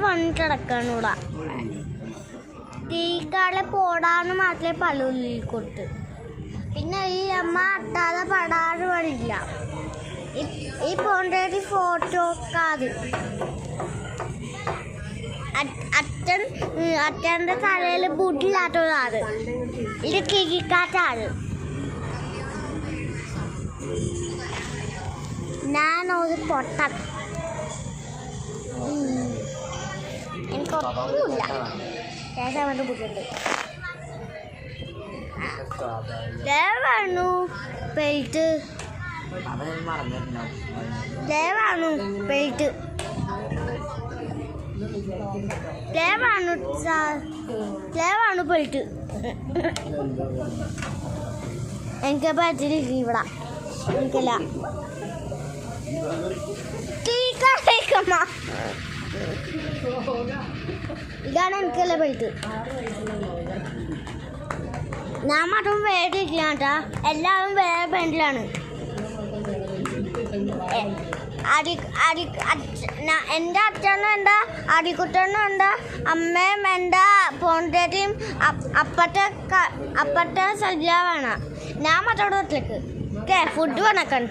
വന്നിട്ടടക്കാണൂടാ തീക്കാളെ പോടാന്ന് മാത്രമേ പള്ളിയിൽ കൊടുത്ത് പിന്നെ ഈ അമ്മ അട്ടാതെ പടാറ് പണില്ല ഈ പോണ്ടേരി ഫോട്ടോ കാത് അച്ഛൻ്റെ തലയിൽ ബുദ്ധിയില്ലാത്തതാണ് ഇത് കിഴിക്കാറ്റാണ് ഞാനൊരു പൊട്ടൻ എനിക്കൊന്നുമില്ല ശേഷം അവൻ്റെ ബുദ്ധിയുണ്ട് ദേവാണു പെയ്റ്റ് ദേവാണു പെയ്റ്റ് ദേവാണു പെയ്റ്റ് എനിക്ക് പറ്റില്ല ഇവിടെ എനിക്കല്ല ഇതാണ് എനിക്കല്ല പെയ്റ്റ് ഞാൻ മാത്രം വേടില്ല കേട്ടാ എല്ലാവരും വേറെ പെൻഡിലാണ് എൻ്റെ അച്ഛനും എൻ്റെ അടിക്കുട്ടനും ഉണ്ട് അമ്മയും എൻ്റെ പോണ്ടേറ്റിയും അപ്പത്തെ സജ്ജാവാണ് ഞാൻ മാത്രം വീട്ടിലേക്ക് ഫുഡ് വന്നേക്കാൻ